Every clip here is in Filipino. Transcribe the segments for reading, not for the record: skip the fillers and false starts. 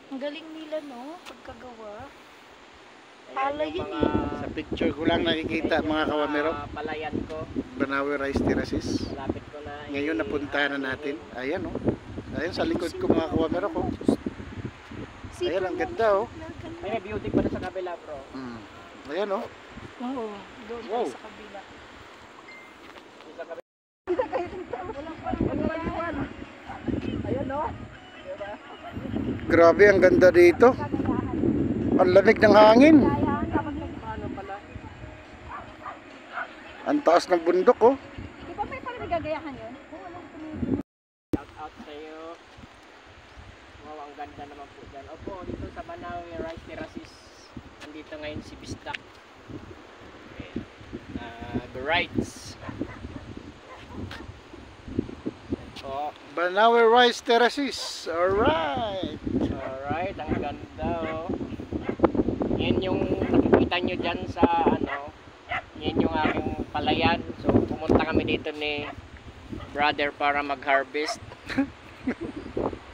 Ang galing nila, no? Pagkagawa. Pala yun mga, eh. Sa picture ko lang nakikita mga kawamero. Palayan ko. Banawe Rice Terraces. Malapit ko na. Ngayon napuntahan na natin. Ayan oh. Ayan sa likod ko mga kawamero ko. Ayan ang ganda oh. May beauty pa na sa kabila bro. Ayan oh. Oo, doon Wow. sa kabila. Sa kabila. Ayun, no? Grabe ang ganda dito. Ang lamig ng hangin. Paano pala? Ang taas ng bundok oh. Di ba may parang nagagayahan yun? Shout out sa iyo. Wow, ang ganda naman po dyan. Opo, dito sa Banawe Rice Terraces. Nandito ngayon si Bistak. Okay. The rights. Oh, Banawe Rice Terraces. Alright. alright, ang ganda oh. Yan yung nakikita nyo dyan sa ano. Yan yung aking palayan. So pumunta kami dito ni brother para mag-harvest.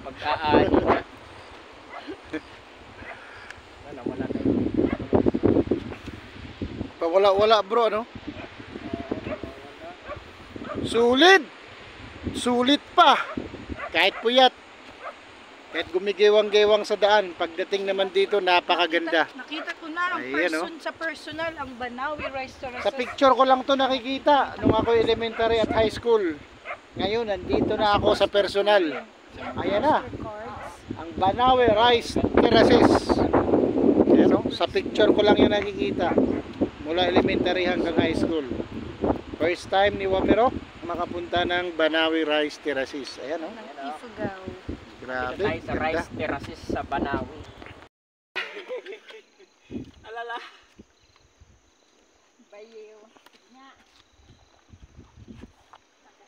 Mag-aani na. Wala na yun. Wala bro ano? Sulit! Sulit pa! Kahit puyat. Kahit gumigiwang-giwang sa daan. Pagdating naman dito, napakaganda. Nakita ko na ang Ayan, sa personal, ang Banawe Rice Terraces. Sa picture ko lang to nakikita nung ako elementary at high school. Ngayon, nandito na ako sa personal. Ayan na. Ang Banawe Rice Terraces. Ayan o. Sa picture ko lang yung nakikita. Mula elementary hanggang high school. First time ni Wamero makapunta ng Banawe Rice Terraces. Ayan o. Ifugao. Grabe. Dito tayo sa Ganda. rice terraces sa Banawe. Alala. Bayaw.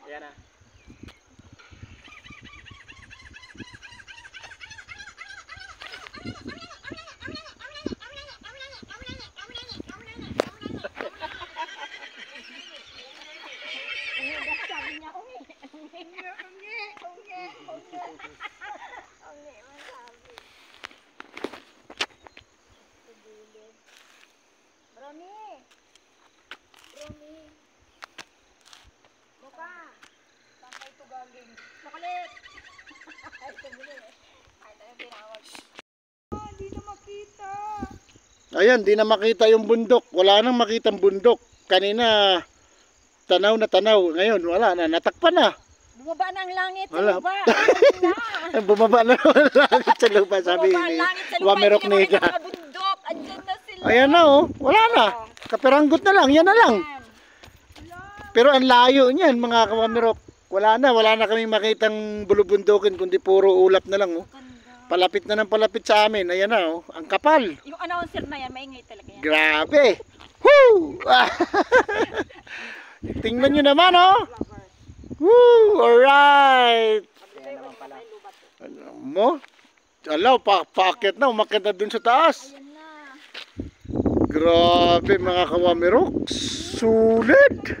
Ayan na. Chocolate! Hindi na makita. Ayan, di na makita yung bundok. Wala nang makitang bundok. Kanina, tanaw na tanaw. Ngayon, wala na. Natakpan na. Bumaba na ang langit sa Wala. lupa. Bumaba na ang langit sa lupa, sabi Bumaba ang ni langit sa lupa. Wamerok Hindi na Nega. makita mga bundok. Andyan na sila. Ayan na oh, wala na. Kaperanggot na lang, yan na lang. Pero ang layo niyan mga kawamerok. Wala na kaming makitang bulubundukin kundi puro ulap na lang oh. Palapit na ng palapit sa amin. Ayan na oh, ang kapal. Yung announcer na yan, maingay talaga yan. Grabe. Woo! Tingnan nyo naman oh. Woo! Alright. Ayan naman pala. Ano mo? Alaw, paakit na. Umakit na dun sa taas. Ayan na. Grabe mga kawamerok. Sulit.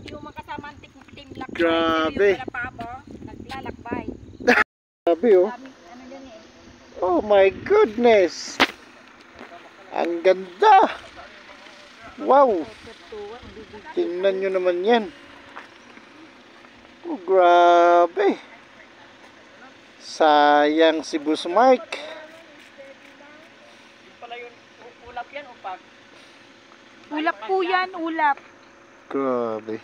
Yung mga kasama ang team lakbay. Grabe. Yung pabo, naglalakbay. Grabe oh. Ano yan eh. Oh my goodness. Ang ganda. Wow. Tingnan nyo naman yan. Oh, grabe. Sayang si Boss Mike. Pala yun, ulap yan o pag? Ulap po yan, ulap. Grabe.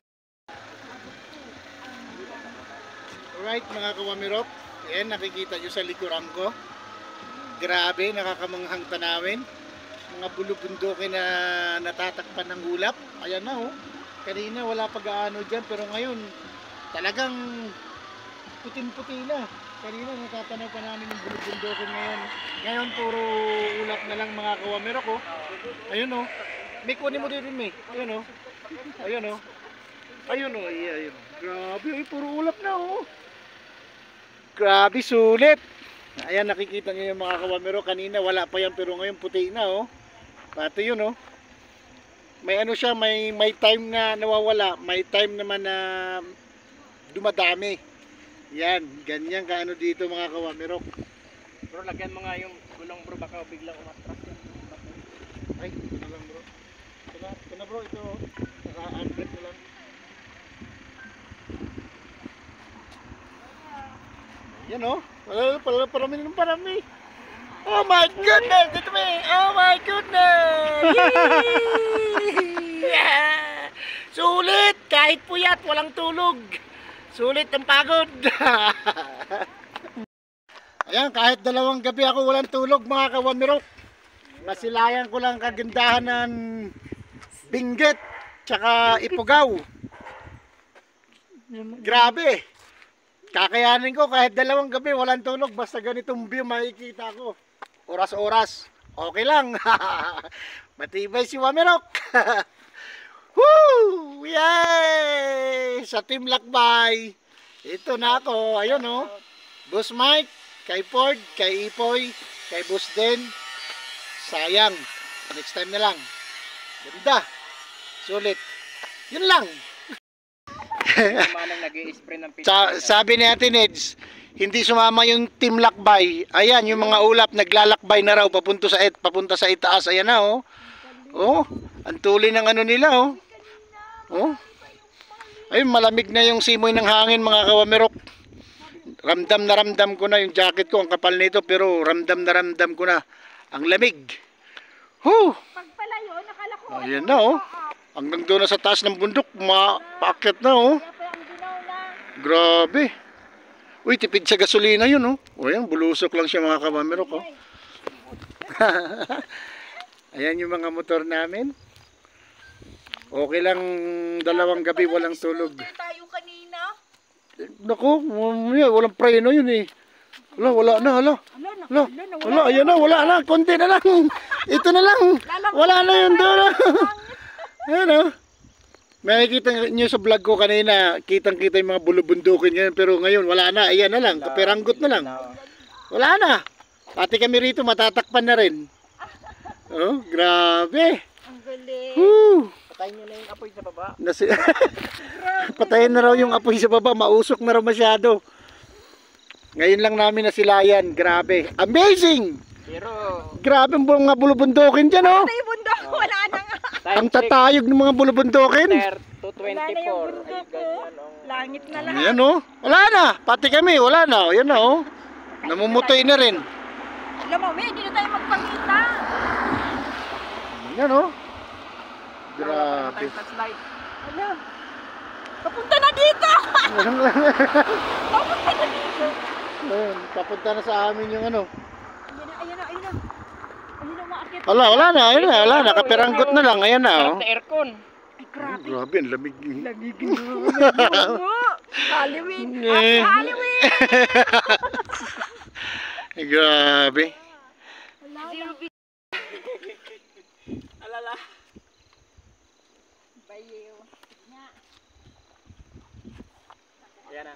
Alright mga kawamirok. Yan, nakikita nyo sa likuran ko. Grabe, nakakamanghang tanawin. Mga bulubundukin na natatakpan ng ulap. Ayan na oh. Kanina wala pag-aano dyan, pero ngayon talagang puting-puti na. Kanina natatanaw pa namin yung bulubundukin ngayon. Ngayon puro ulap na lang mga kawamirok oh. Ayun oh. May kunin mo din may. Ayun oh. Ayun oh. Ayun oh. Ayun. Grabe, ay, puro ulap na oh. Grabe, sulit. Ayan, nakikita niyo yung mga kawamero. Kanina wala pa yan, pero ngayon puti na oh. Pati yun oh. May ano siya, may time na nawawala, may time naman na dumadami. Yan, ganyan kaano dito mga kawamero. Bro, lagyan mo nga yung gulong bro, baka biglang umatras yan. Ay, ito na lang bro. Ito na bro, ito. Naka-unbreak na lang. Yan oh. Parami ng parami. Oh my goodness! Dito me! Oh my goodness! Yeah! Sulit! Kahit puyat, walang tulog. Sulit ang pagod. Ayan, kahit 2 gabi ako walang tulog mga kawamirok. Nasilayan ko lang kagandahan ng Benguet tsaka Ifugao. Grabe. Kakayanin ko kahit 2 gabi walang tulog basta ganitong view makikita ko. Oras-oras. Okay lang. Matibay si Wamirok. Woo! Yay! Sa Team Lakbay. Ito na ako. Ayun oh. Boss Mike, kay Ford, kay Ipoy, kay Boss Den. Sayang. Next time na lang. Ganda. Sulit. Yun lang. Manang nag-i-spray ng pizza. Sabi ni Ate Neds, hindi sumama yung Team Lakbay. Ayan, yung mga ulap naglalakbay na raw papunta sa itaas. Ayan na oh. Oh, ang tuloy ng ano nila oh. Oh. Ayun, malamig na yung simoy ng hangin mga kawamirok. Ramdam na ramdam ko na yung jacket ko, ang kapal nito, pero ramdam na ramdam ko na ang lamig. Huh. Pagpalayo, nakala ko. Ayan na oh. Hanggang doon na sa taas ng bundok, paakyat na oh. Grabe. Uy, tipid sa gasolina yun oh. O yan, bulusok lang siya mga kawamirok oh. Ayan yung mga motor namin. Okay lang 2 gabi walang tulog. Tayo kanina. Naku, walang preno yun eh. Wala na. Ayan na, wala na. Konti na lang. Ito na lang. Wala na yun doon. Ayan o. Makikita nyo sa vlog ko kanina, kitang-kita yung mga bulubundukin ngayon. Pero ngayon, wala na. Ayan na lang. Kaperanggot na lang. Wala na. Pati kami rito, matatakpan na rin. Oh, grabe. Ang galing. Woo. Patayin nyo na yung apoy sa baba. Patayin na raw yung apoy sa baba. Mausok na raw masyado. Ngayon lang namin nasilayan. Grabe. Amazing! Pero Grabe ang mga bulubundukin dyan oh. Ito yung bundok, wala na nga. Ang tatayog ng mga bulubundukin. 224. Wala na yung bundok Ay, ko. ganyan, oh. Langit na lahat. Ayan oh. Wala na. Pati kami. Wala na. Ayan na oh. Namumutoy na rin. Alam mo, hindi na tayo magpakita. Ayan oh. Grabe. Flashlight. Alam. Papunta na dito. Ayan, papunta na sa amin yung ano. Ayun na. Ayun na, umaakit. Wala na. Kaperanggot na lang. Ayan na oh. Sa aircon. Ay, grabe. Grabe, ang lamig. Lamig Halloween. Eh. Halloween. Grabe. Zero Alala. Bayo. Ayan na.